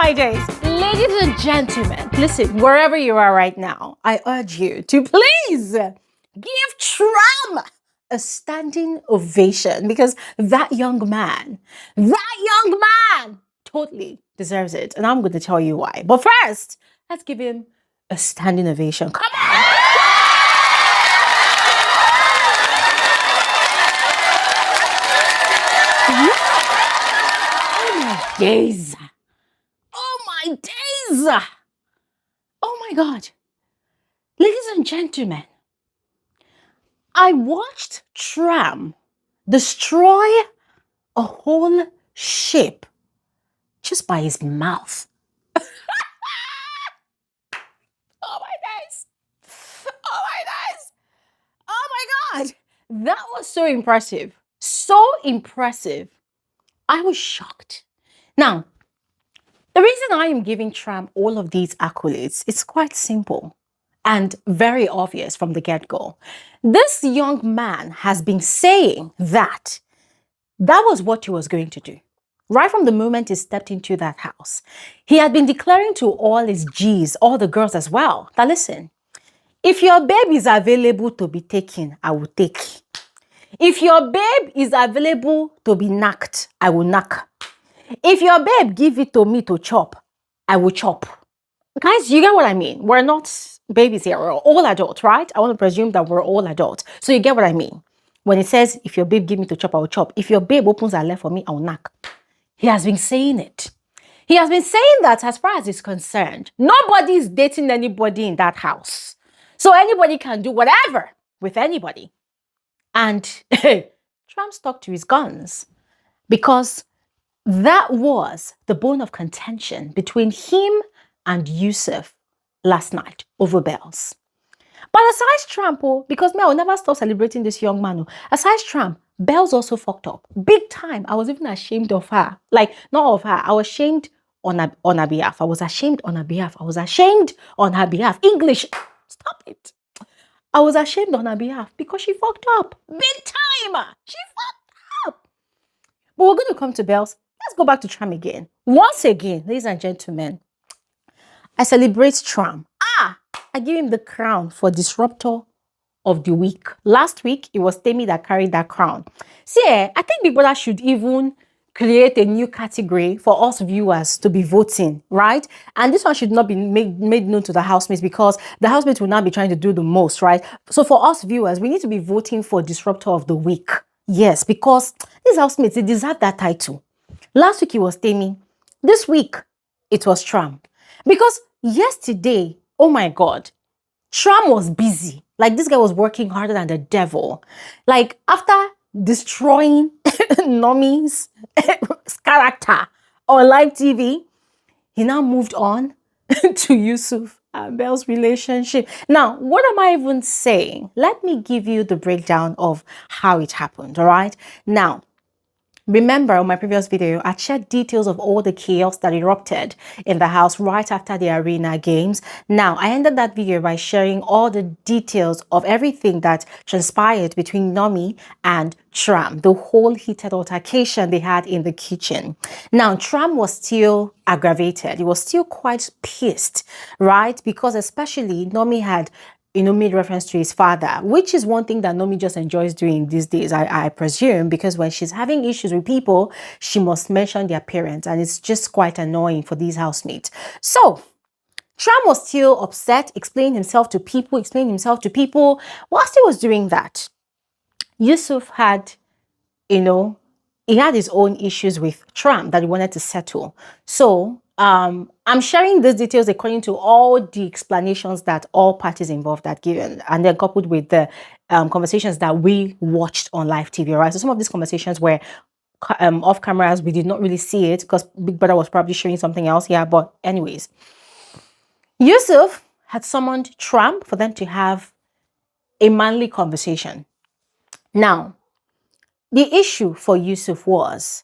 my days. Ladies and gentlemen, listen, wherever you are right now, I urge you to please give Tram a standing ovation because that young man totally deserves it. And I'm going to tell you why. But first, let's give him a standing ovation. Come on! Oh my days. Oh my days. Oh my God. Ladies and gentlemen, I watched Tram destroy a whole ship just by his mouth. Oh my days. Oh my days. Oh my God. That was so impressive. So impressive. I was shocked. Now, the reason I am giving Tram all of these accolades is quite simple and very obvious from the get-go. This young man has been saying that was what he was going to do. Right from the moment he stepped into that house, he had been declaring to all his G's, all the girls as well, that listen, if your babe is available to be taken, I will take. If your babe is available to be knocked, I will knock. If your babe give it to me to chop, I will chop. Guys, you get what I mean? We're not babies here. We're all adults, right? I want to presume that we're all adults. So you get what I mean? When it says, if your babe give me to chop, I will chop. If your babe opens her left for me, I will knock. He has been saying it. He has been saying that as far as he's concerned, nobody is dating anybody in that house. So anybody can do whatever with anybody. And Trump stuck to his guns because that was the bone of contention between him and YUSUF last night over bells. But aside Trump, because me, I will never stop celebrating this young man. Aside Trump, Bells also fucked up. Big time. I was even ashamed of her. Like, not of her. I was ashamed on her behalf. I was ashamed on her behalf. I was ashamed on her behalf. English. Stop it. I was ashamed on her behalf because she fucked up. Big time. She fucked up. But we're going to come to Bells. Let's go back to Tram again. Once again, ladies and gentlemen, I celebrate Tram. I give him the crown for Disruptor of the Week. Last week, it was Temi that carried that crown. See, I think Big Brother should even create a new category for us viewers to be voting, right? And this one should not be made known to the housemates because the housemates will now be trying to do the most, right? So for us viewers, we need to be voting for Disruptor of the Week. Yes, because these housemates, they deserve that title. Last week, it was Temi. This week, it was Tram. Because yesterday, oh my God, Tram was busy. Like, this guy was working harder than the devil. Like, after destroying Nomy's character on live TV, he now moved on to YUSUF and Belle's relationship. Now, what am I even saying? Let me give you the breakdown of how it happened, all right? Now, remember on my previous video, I shared details of all the chaos that erupted in the house right after the arena games. Now, I ended that video by sharing all the details of everything that transpired between Nomy and Tram, the whole heated altercation they had in the kitchen. Now, Tram was still aggravated. He was still quite pissed, right? Because especially Nomy had made reference to his father, which is one thing that Nomy just enjoys doing these days, I presume, because when she's having issues with people, she must mention their parents, and it's just quite annoying for these housemates. So, Tram was still upset, explaining himself to people. Whilst he was doing that, YUSUF had, he had his own issues with Tram that he wanted to settle. So, I'm sharing these details according to all the explanations that all parties involved had given, and then coupled with the conversations that we watched on live TV, right? So some of these conversations were off cameras. We did not really see it because Big Brother was probably showing something else here. But anyways, YUSUF had summoned Tram for them to have a manly conversation. Now, the issue for YUSUF was,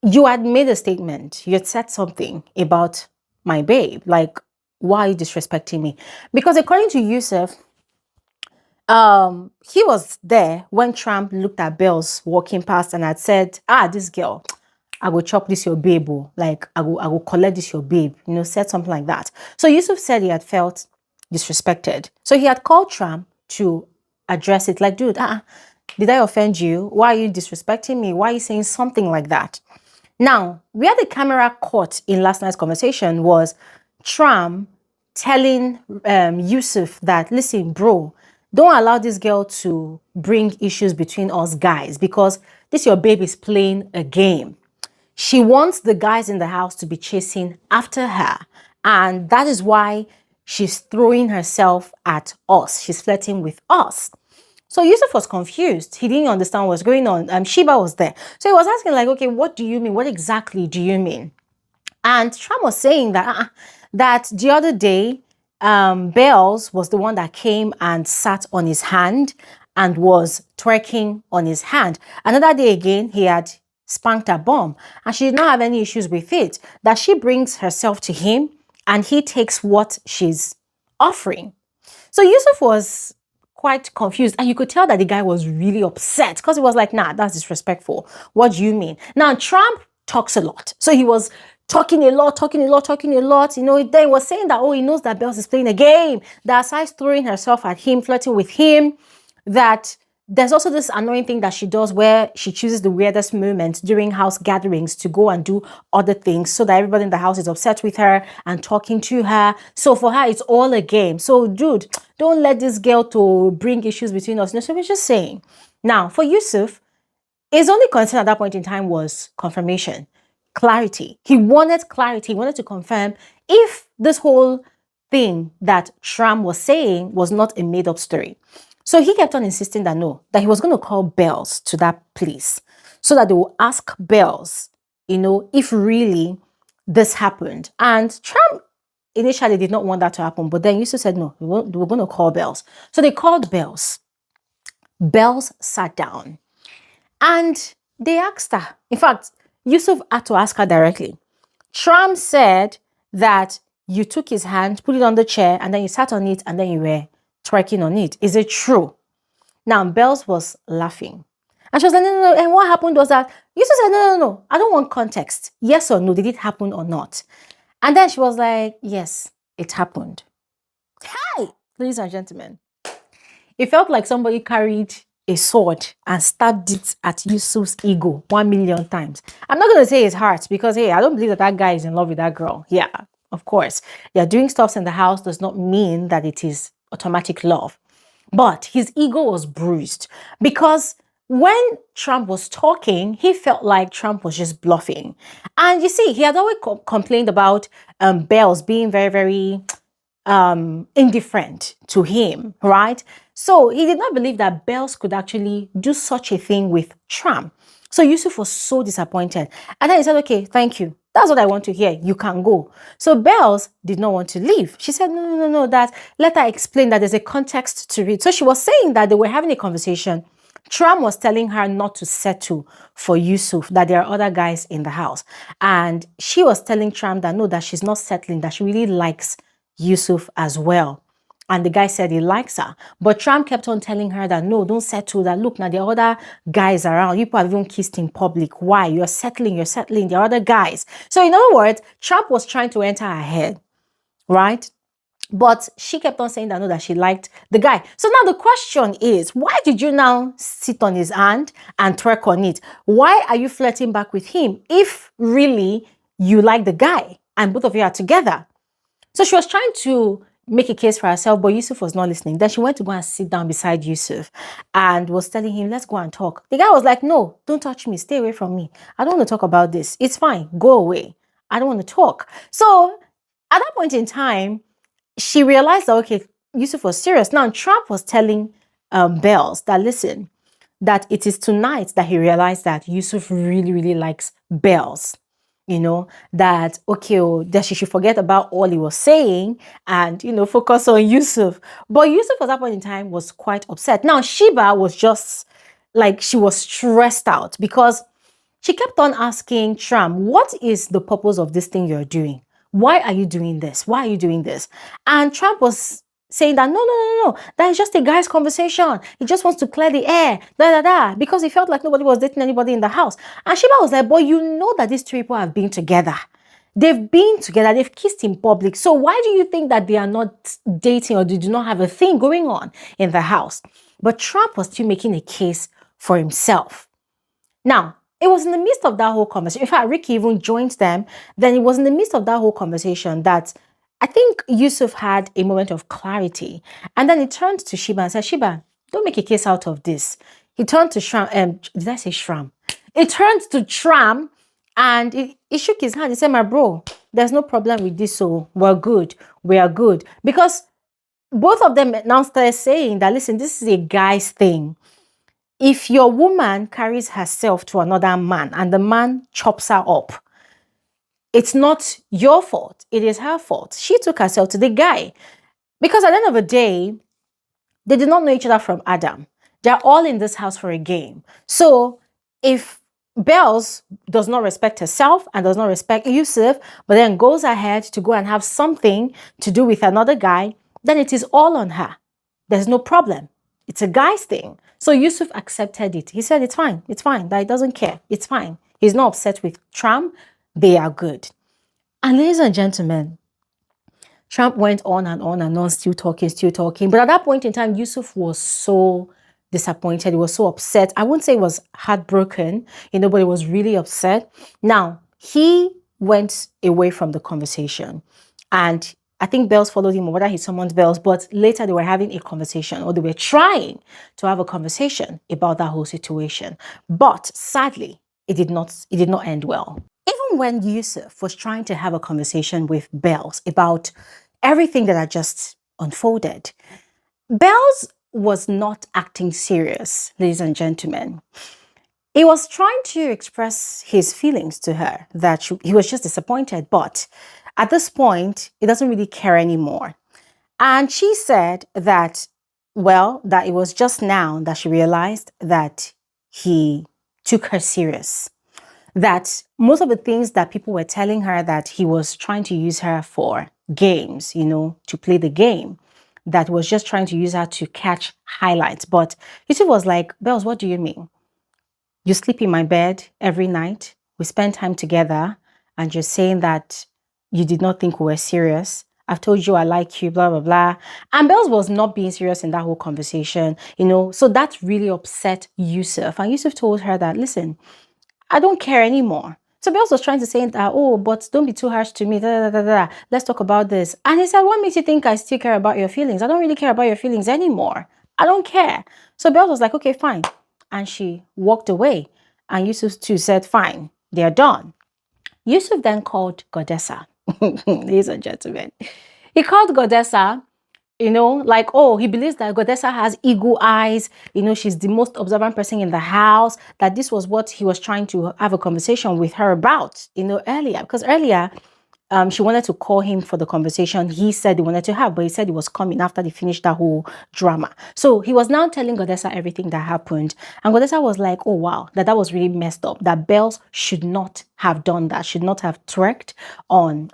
you had made a statement. You had said something about my babe. Like, why are you disrespecting me? Because according to YUSUF, he was there when Trump looked at Bells walking past and had said, this girl, I will chop this your babe, oh. Like, I will collect this your babe, you know, said something like that. So Yusuf said he had felt disrespected. So he had called Tram to address it. Like, dude, did I offend you? Why are you disrespecting me? Why are you saying something like that? Now, where the camera caught in last night's conversation was Tram telling Yusuf that, listen, bro, don't allow this girl to bring issues between us guys, because this your babe is playing a game. She wants the guys in the house to be chasing after her. And that is why she's throwing herself at us. She's flirting with us. So Yusuf was confused. He didn't understand what's going on. Sheba was there. So he was asking like, okay, what do you mean? What exactly do you mean? And Tram was saying that, that the other day, Bells was the one that came and sat on his hand and was twerking on his hand. Another day again, he had spanked her bum and she did not have any issues with it. That she brings herself to him and he takes what she's offering. So Yusuf was quite confused and you could tell that the guy was really upset because he was like, nah, that's disrespectful. What do you mean? Now, Trump talks a lot. So he was talking a lot. You know, then he was saying that, oh, he knows that Bells is playing a game, that Asai's throwing herself at him, flirting with him, that there's also this annoying thing that she does where she chooses the weirdest moments during house gatherings to go and do other things so that everybody in the house is upset with her and talking to her. So for her, it's all a game. So dude, don't let this girl to bring issues between us. No, so we're just saying. Now, for Yusuf, his only concern at that point in time was confirmation, clarity. He wanted clarity. He wanted to confirm if this whole thing that Tram was saying was not a made-up story. So he kept on insisting that no, that he was going to call Bells to that place so that they will ask Bells, you know, if really this happened. And Tram initially did not want that to happen, but then Yusuf said, no, we're going to call Bells. So they called Bells. Bells sat down and they asked her. In fact, Yusuf had to ask her directly. Tram said that you took his hand, put it on the chair, and then you sat on it, and then you were twerking on it. Is it true? Now, Bells was laughing. And she was like, no. And what happened was that Yusuf said, no. I don't want context. Yes or no, did it happen or not? And then she was like, yes, it happened. Hi, ladies and gentlemen. It felt like somebody carried a sword and stabbed it at Yusuf's ego 1,000,000 times. I'm not going to say his heart because, hey, I don't believe that that guy is in love with that girl. Yeah, of course. Yeah, doing stuff in the house does not mean that it is automatic love. But his ego was bruised because when Trump was talking, he felt like Trump was just bluffing. And you see, he had always complained about Bells being very, very indifferent to him, right? So he did not believe that Bells could actually do such a thing with Tram. So Yusuf was so disappointed. And then he said, okay, thank you. That's what I want to hear. You can go. So Bells did not want to leave. She said, no, that let her explain that there's a context to it. So she was saying that they were having a conversation. Tram was telling her not to settle for Yusuf, that there are other guys in the house. And she was telling Tram that no, that she's not settling, that she really likes Yusuf as well. And the guy said he likes her. But Tram kept on telling her that no, don't settle, that look, now there are other guys around. You people have even kissed in public. Why? You're settling, there are other guys. So in other words, Tram was trying to enter her head, right? But she kept on saying that no, that she liked the guy. So now the question is, why did you now sit on his hand and twerk on it? Why are you flirting back with him if really you like the guy and both of you are together? So she was trying to make a case for herself, but Yusuf was not listening. Then she went to go and sit down beside Yusuf and was telling him, let's go and talk. The guy was like, no, don't touch me. Stay away from me. I don't want to talk about this. It's fine. Go away. I don't want to talk. So at that point in time, she realized that, okay, Yusuf was serious. Now, Trump was telling Bells that, listen, that it is tonight that he realized that Yusuf really, really likes Bells. You know, that, okay, that she should forget about all he was saying and, you know, focus on Yusuf. But Yusuf at that point in time was quite upset. Now, Sheba was just like, she was stressed out because she kept on asking Tram, what is the purpose of this thing you're doing? Why are you doing this? Why are you doing this? And Trump was saying that no, that is just a guy's conversation. He just wants to clear the air, because he felt like nobody was dating anybody in the house. And Sheba was like, but you know that these three people have been together. They've been together, they've kissed in public. So why do you think that they are not dating or they do not have a thing going on in the house? But Trump was still making a case for himself. Now, it was in the midst of that whole conversation. In fact, Ricky even joined them. Then it was in the midst of that whole conversation that I think Yusuf had a moment of clarity. And then he turned to Sheba and said, Sheba, don't make a case out of this. He turned to Shram. Did I say Shram? He turned to Tram and he shook his hand. He said, my bro, there's no problem with this. So we're good. We are good. Because both of them now started saying that, listen, this is a guy's thing. If your woman carries herself to another man and the man chops her up, it's not your fault. It is her fault. She took herself to the guy. Because at the end of the day, they did not know each other from Adam. They're all in this house for a game. So if Bells does not respect herself and does not respect Yusuf, but then goes ahead to go and have something to do with another guy, then it is all on her. There's no problem. It's a guy's thing. So Yusuf accepted it. He said, it's fine. It's fine. That he doesn't care. It's fine. He's not upset with Tram. They are good. And ladies and gentlemen, Trump went on and on and on, still talking. But at that point in time, Yusuf was so disappointed. He was so upset. I wouldn't say he was heartbroken, but he was really upset. Now, he went away from the conversation. And I think Bells followed him, or whether he summoned Bells, but later they were having a conversation, or they were trying to have a conversation about that whole situation. But sadly, it did not end well. Even when Yusuf was trying to have a conversation with Bells about everything that had just unfolded, Bells was not acting serious, ladies and gentlemen. He was trying to express his feelings to her, that he was just disappointed, but at this point, he doesn't really care anymore. And she said that, that it was just now that she realized that he took her serious. That most of the things that people were telling her that he was trying to use her for games, to play the game, that was just trying to use her to catch highlights. But Yusuf was like, Bells, what do you mean? You sleep in my bed every night. We spend time together and you're saying that you did not think we were serious. I've told you I like you, blah, blah, blah. And Bells was not being serious in that whole conversation, So that really upset Yusuf. And Yusuf told her that, listen, I don't care anymore. So Bells was trying to say that, oh, but don't be too harsh to me. Let's talk about this. And he said, what makes you think I still care about your feelings? I don't really care about your feelings anymore. I don't care. So Bells was like, okay, fine. And she walked away. And Yusuf too said, fine, they're done. Yusuf then called Godessa. Ladies and gentlemen. He called Godessa, he believes that Godessa has eagle eyes. She's the most observant person in the house, that this was what he was trying to have a conversation with her about, earlier. Because earlier, she wanted to call him for the conversation he said he wanted to have, but he said he was coming after they finished that whole drama. So he was now telling Godessa everything that happened. And Godessa was like, oh, wow, that was really messed up. That Bells should not have done that, should not have twerked on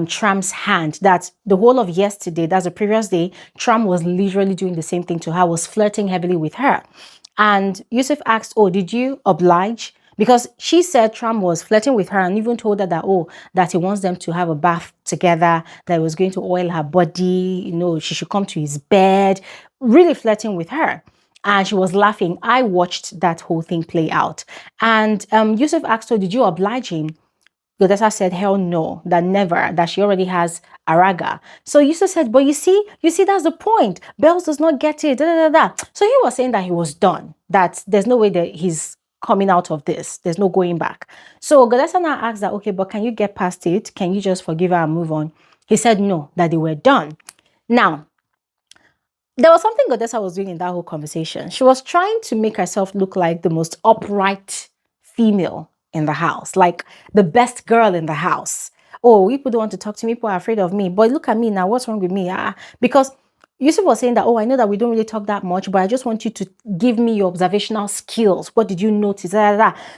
Tram's hand. That the whole of yesterday, that's the previous day, Tram was literally doing the same thing to her, was flirting heavily with her. And Yusuf asked, oh, did you oblige? Because she said Tram was flirting with her and even told her that, that he wants them to have a bath together, that he was going to oil her body, she should come to his bed, really flirting with her. And she was laughing. I watched that whole thing play out. And Yusuf asked her, did you oblige him? Godessa said, hell no, that never, that she already has Araga. So Yusuf said, but you see, that's the point. Bells does not get it, So he was saying that he was done, that there's no way that he's coming out of this. There's no going back. So Godessa now asked that, okay, but can you get past it? Can you just forgive her and move on? He said no, that they were done. Now, there was something Godessa was doing in that whole conversation. She was trying to make herself look like the most upright female in the house, like the best girl in the house. Oh, people don't want to talk to me, people are afraid of me. But look at me now, what's wrong with me? Because Yusuf was saying that, oh, I know that we don't really talk that much, but I just want you to give me your observational skills. What did you notice?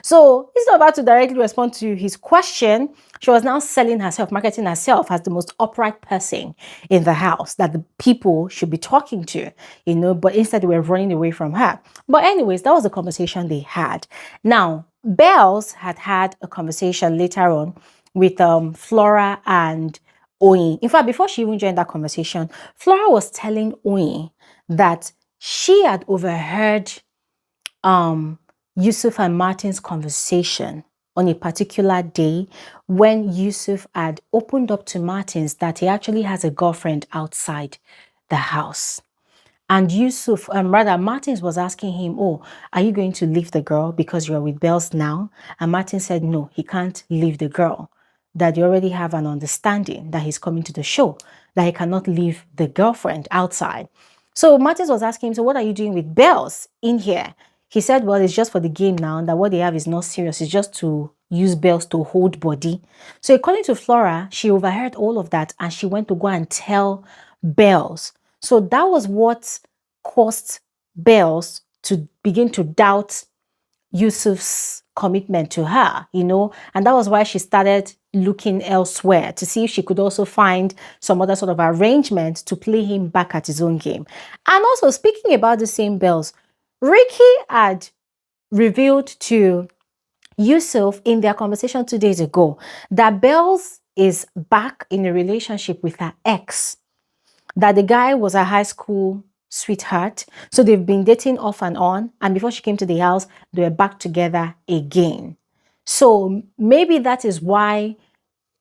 So instead of about to directly respond to his question, she was now selling herself, marketing herself as the most upright person in the house that the people should be talking to, but instead they were running away from her. But anyways, that was the conversation they had. Now, Bells had a conversation later on with Flora and Oyin. In fact, before she even joined that conversation, Flora was telling Oyin that she had overheard Yusuf and Martin's conversation on a particular day when Yusuf had opened up to Martins that he actually has a girlfriend outside the house. And Yusuf, Martins was asking him, oh, are you going to leave the girl because you're with Bells now? And Martin said, no, he can't leave the girl, that they already have an understanding that he's coming to the show, that he cannot leave the girlfriend outside. So Martins was asking him, so what are you doing with Bells in here? He said, well, it's just for the game now, that what they have is not serious. It's just to use Bells to hold body. So according to Flora, she overheard all of that and she went to go and tell Bells. So that was what caused Bells to begin to doubt Yusuf's commitment to her, and that was why she started looking elsewhere to see if she could also find some other sort of arrangement to play him back at his own game. And also, speaking about the same Bells, Ricky had revealed to Yusuf in their conversation 2 days ago that Bells is back in a relationship with her ex, that the guy was a high school sweetheart. So they've been dating off and on. And before she came to the house, they were back together again. So maybe that is why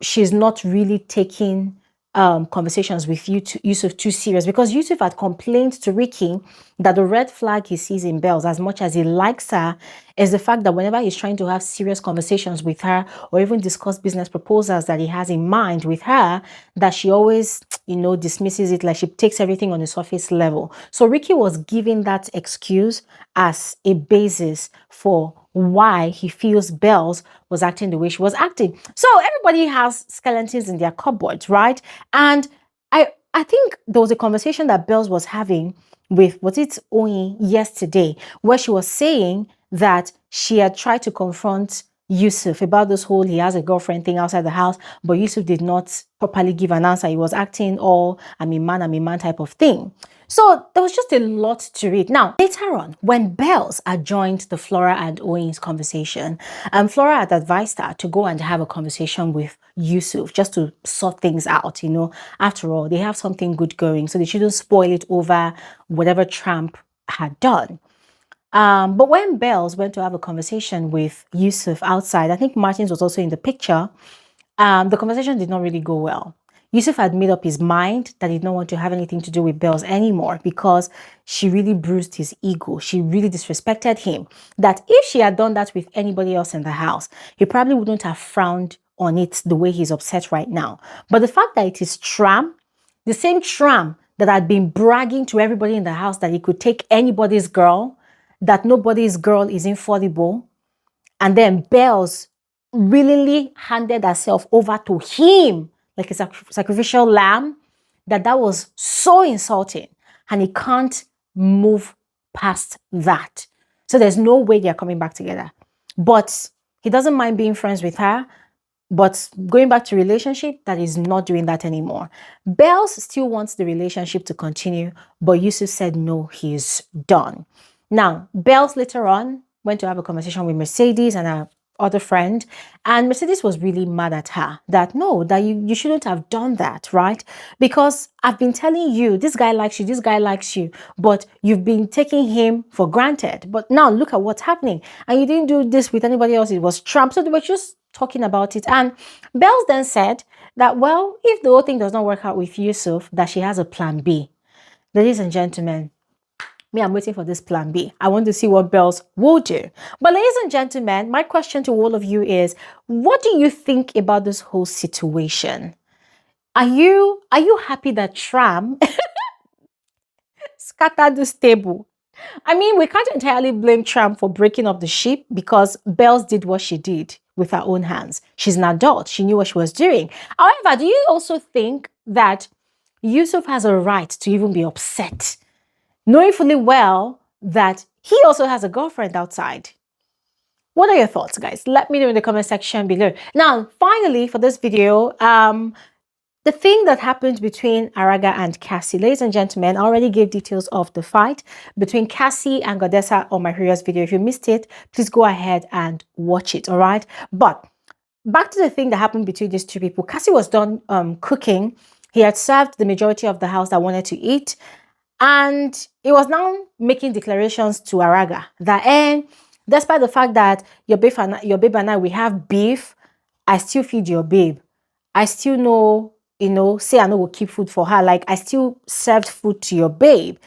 she's not really taking conversations with Yusuf too serious, because Yusuf had complained to Ricky that the red flag he sees in Bells, as much as he likes her, is the fact that whenever he's trying to have serious conversations with her or even discuss business proposals that he has in mind with her, that she always, dismisses it, like she takes everything on the surface level. So Ricky was giving that excuse as a basis for why he feels Bells was acting the way she was acting. So everybody has skeletons in their cupboards, right? And I think there was a conversation that Bells was having with, was it Oyin yesterday, where she was saying that she had tried to confront Yusuf about this whole he has a girlfriend thing outside the house, but Yusuf did not properly give an answer. He was acting all I'm a man type of thing. So there was just a lot to read. Now, later on, when Bells had joined the Flora and Oyin's conversation, Flora had advised her to go and have a conversation with Yusuf just to sort things out, After all, they have something good going, so they shouldn't spoil it over whatever Tram had done. But when Bells went to have a conversation with Yusuf outside, I think Martins was also in the picture, the conversation did not really go well. Yusuf had made up his mind that he did not want to have anything to do with Bells anymore because she really bruised his ego. She really disrespected him. That if she had done that with anybody else in the house, he probably wouldn't have frowned on it the way he's upset right now. But the fact that it is Tram, the same Tram that had been bragging to everybody in the house that he could take anybody's girl, that nobody's girl is infallible, and then Bells willingly handed herself over to him like a sacrificial lamb, that was so insulting, and he can't move past that. So there's no way they're coming back together. But he doesn't mind being friends with her, but going back to relationship, that is not doing that anymore. Bells still wants the relationship to continue, but Yusuf said no, he's done. Now, Bells later on went to have a conversation with Mercedes and her other friend, and Mercedes was really mad at her that no, that you shouldn't have done that, right? Because I've been telling you, this guy likes you, but you've been taking him for granted. But now look at what's happening. And you didn't do this with anybody else. It was Trump. So they were just talking about it. And Bells then said that, well, if the whole thing does not work out with Yusuf, that she has a plan B. Ladies and gentlemen, I'm waiting for this plan B. I want to see what Bells will do. But ladies and gentlemen, my question to all of you is, what do you think about this whole situation? Are you happy that Tram scattered this table? I mean, we can't entirely blame Tram for breaking up the ship because Bells did what she did with her own hands. She's an adult. She knew what she was doing. However, do you also think that YUSUF has a right to even be upset, knowing fully well that he also has a girlfriend outside. What are your thoughts, guys? Let me know in the comment section below. Now, finally, for this video, the thing that happened between Araga and Cassie, ladies and gentlemen, I already gave details of the fight between Cassie and Godessa on my previous video. If you missed it, please go ahead and watch it, all right? But back to the thing that happened between these two people. Cassie was done cooking. He had served the majority of the house that wanted to eat. And he was now making declarations to Araga that, despite the fact that your babe and I, we have beef, I still feed your babe. I still know, say I know will keep food for her. Like, I still served food to your babe.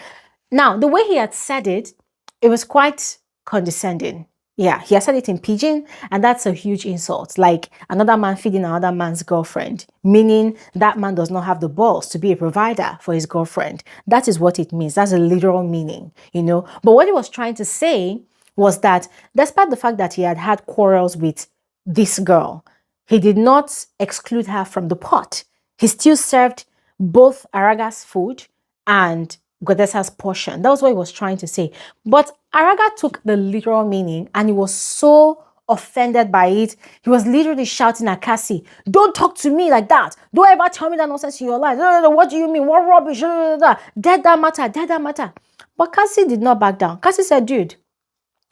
Now, the way he had said it, it was quite condescending. Yeah, he had said it in pidgin, and that's a huge insult. Like another man feeding another man's girlfriend, meaning that man does not have the balls to be a provider for his girlfriend. That is what it means. That's a literal meaning, But what he was trying to say was that despite the fact that he had had quarrels with this girl, he did not exclude her from the pot. He still served both Araga's food and Godessa's portion. That was what he was trying to say. But Araga took the literal meaning and he was so offended by it. He was literally shouting at Cassie, "Don't talk to me like that. Don't ever tell me that nonsense in your life. What do you mean? What rubbish? Dead that matter, dead that matter." But Cassie did not back down. Cassie said, "Dude,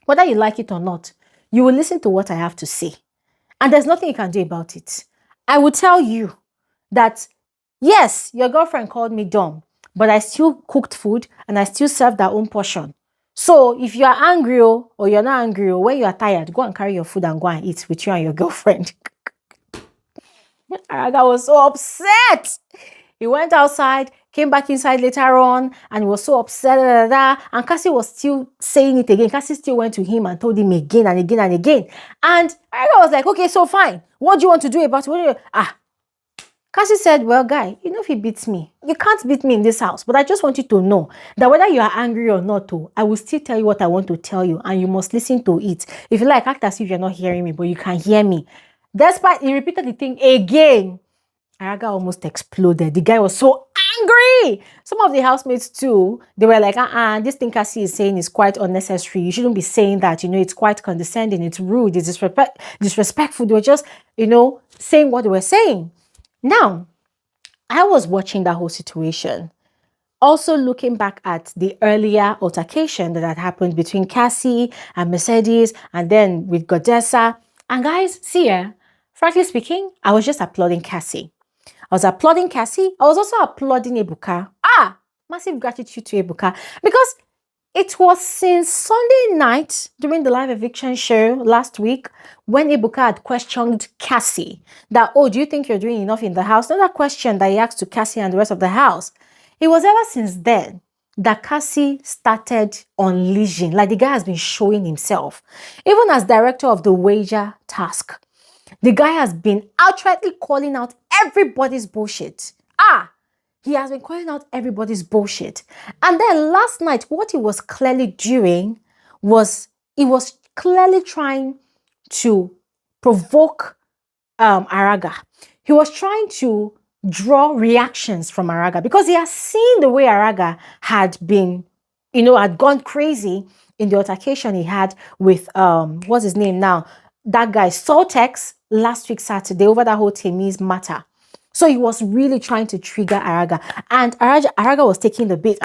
whether you like it or not, you will listen to what I have to say. And there's nothing you can do about it. I will tell you that, yes, your girlfriend called me dumb, but I still cooked food and I still served her own portion. So if you are angry or you're not angry or when you are tired, go and carry your food and go and eat with you and your girlfriend." Araga was so upset. He went outside, came back inside later on, and he was so upset. And Cassie was still saying it again. Cassie still went to him and told him again and again and again. And Araga was like, "Okay, so fine. What do you want to do about it?" Cassie said, "Well, guy, if he beats me, you can't beat me in this house. But I just want you to know that whether you are angry or not, I will still tell you what I want to tell you. And you must listen to it. If you like, act as if you're not hearing me, but you can hear me." Despite he repeated the thing again, Araga almost exploded. The guy was so angry. Some of the housemates too, they were like, this thing Cassie is saying is quite unnecessary. You shouldn't be saying that. It's quite condescending. It's rude. It's disrespectful. They were just, saying what they were saying. Now, I was watching that whole situation, also looking back at the earlier altercation that had happened between Cassie and Mercedes and then with Godessa. And guys, see, frankly speaking, I was just applauding Cassie. I was applauding Cassie. I was also applauding Ebuka. Massive gratitude to Ebuka because it was since Sunday night during the live eviction show last week when Ebuka had questioned Cassie that, "Do you think you're doing enough in the house?" Another question that he asked to Cassie and the rest of the house. It was ever since then that Cassie started unleashing, like the guy has been showing himself. Even as director of the wager task, the guy has been outrightly calling out everybody's bullshit. He has been calling out everybody's bullshit. And then last night, what he was clearly doing was he was clearly trying to provoke Araga. He was trying to draw reactions from Araga because he has seen the way Araga had been, had gone crazy in the altercation he had with, what's his name now? That guy, Sultex, last week Saturday over that whole Temi's matter. So he was really trying to trigger Araga. And Araga was taking the bait.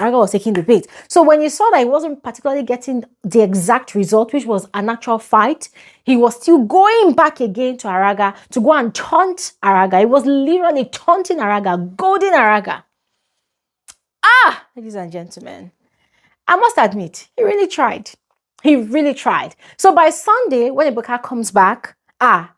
So when he saw that he wasn't particularly getting the exact result, which was an actual fight, he was still going back again to Araga to go and taunt Araga. He was literally taunting Araga, goading Araga. Ladies and gentlemen, I must admit, he really tried. He really tried. So by Sunday, when Ebuka comes back,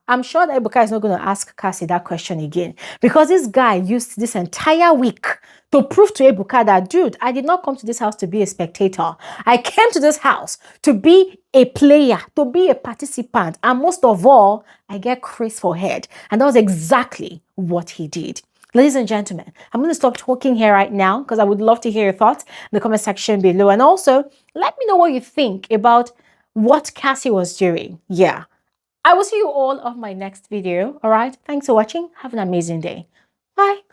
I'm sure that Ebuka is not going to ask Cassie that question again because this guy used this entire week to prove to Ebuka that, dude, I did not come to this house to be a spectator. I came to this house to be a player, to be a participant. And most of all, I get praise for head. And that was exactly what he did. Ladies and gentlemen, I'm going to stop talking here right now because I would love to hear your thoughts in the comment section below. And also, let me know what you think about what Cassie was doing. Yeah. I will see you all on my next video. All right. Thanks for watching. Have an amazing day. Bye.